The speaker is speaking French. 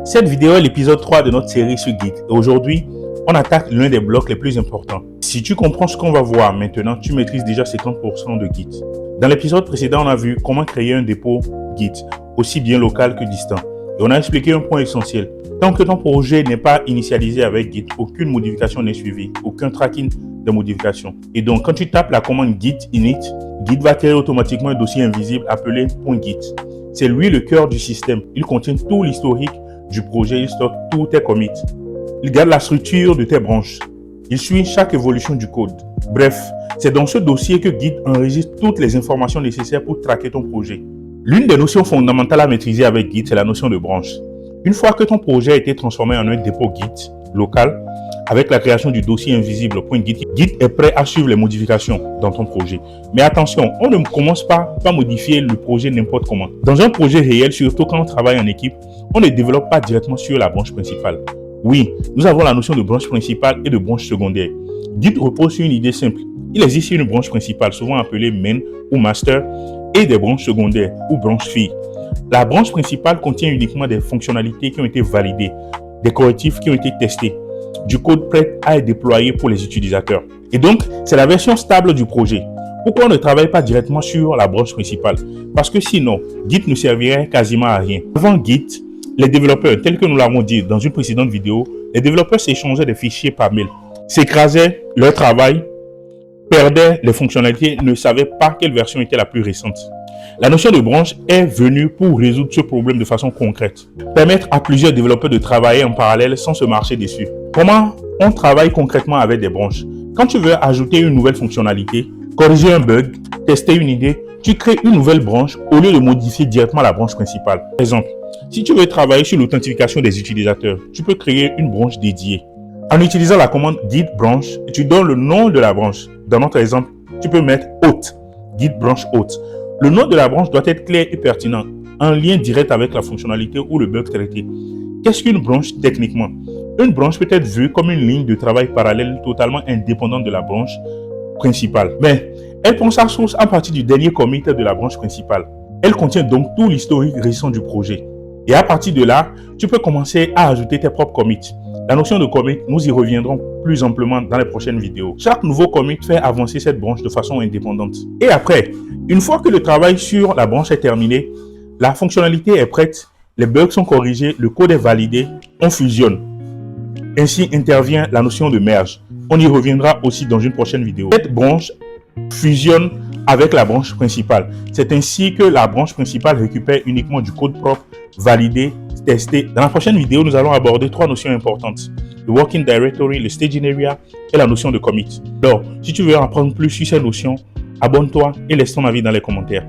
Cette vidéo est l'épisode 3 de notre série sur Git. Et aujourd'hui, on attaque l'un des blocs les plus importants. Si tu comprends ce qu'on va voir maintenant, tu maîtrises déjà 50% de Git. Dans l'épisode précédent, on a vu comment créer un dépôt Git, aussi bien local que distant. Et on a expliqué un point essentiel. Tant que ton projet n'est pas initialisé avec Git, aucune modification n'est suivie, aucun tracking de modification. Et donc, quand tu tapes la commande git init, Git va créer automatiquement un dossier invisible appelé .git. C'est lui le cœur du système. Il contient tout l'historique du projet, il stocke tous tes commits. Il garde la structure de tes branches. Il suit chaque évolution du code. Bref, c'est dans ce dossier que Git enregistre toutes les informations nécessaires pour traquer ton projet. L'une des notions fondamentales à maîtriser avec Git, c'est la notion de branche. Une fois que ton projet a été transformé en un dépôt Git local, avec la création du dossier invisible .git, Git est prêt à suivre les modifications dans ton projet. Mais attention, on ne commence pas par modifier le projet n'importe comment. Dans un projet réel, surtout quand on travaille en équipe, on ne développe pas directement sur la branche principale. Oui, nous avons la notion de branche principale et de branche secondaire. Git repose sur une idée simple. Il existe une branche principale, souvent appelée main ou master, et des branches secondaires ou branches filles. La branche principale contient uniquement des fonctionnalités qui ont été validées, des correctifs qui ont été testés, du code prêt à être déployé pour les utilisateurs. Et donc, c'est la version stable du projet. Pourquoi on ne travaille pas directement sur la branche principale? Parce que sinon, Git ne servirait quasiment à rien. Avant Git, les développeurs, tels que nous l'avons dit dans une précédente vidéo, les développeurs s'échangeaient des fichiers par mail, s'écrasaient leur travail, perdaient les fonctionnalités, ne savaient pas quelle version était la plus récente. La notion de branche est venue pour résoudre ce problème de façon concrète. Permettre à plusieurs développeurs de travailler en parallèle sans se marcher dessus. Comment on travaille concrètement avec des branches? Quand tu veux ajouter une nouvelle fonctionnalité, corriger un bug, tester une idée, tu crées une nouvelle branche au lieu de modifier directement la branche principale. Par exemple, si tu veux travailler sur l'authentification des utilisateurs, tu peux créer une branche dédiée. En utilisant la commande git branch, tu donnes le nom de la branche. Dans notre exemple, tu peux mettre hôte, git branch hôte. Le nom de la branche doit être clair et pertinent, en lien direct avec la fonctionnalité ou le bug traité. Qu'est-ce qu'une branche techniquement? Une branche peut être vue comme une ligne de travail parallèle totalement indépendante de la branche principale. Mais elle prend sa source à partir du dernier commit de la branche principale. Elle contient donc tout l'historique récent du projet. Et à partir de là, tu peux commencer à ajouter tes propres commits. La notion de commit, nous y reviendrons plus amplement dans les prochaines vidéos. Chaque nouveau commit fait avancer cette branche de façon indépendante. Et après, une fois que le travail sur la branche est terminé, la fonctionnalité est prête, les bugs sont corrigés, le code est validé, on fusionne. Ainsi intervient la notion de merge. On y reviendra aussi dans une prochaine vidéo. Cette branche fusionne avec la branche principale. C'est ainsi que la branche principale récupère uniquement du code propre, validé, testé. Dans la prochaine vidéo, nous allons aborder 3 notions importantes. Le working directory, le staging area et la notion de commit. Alors, si tu veux en apprendre plus sur ces notions, abonne-toi et laisse ton avis dans les commentaires.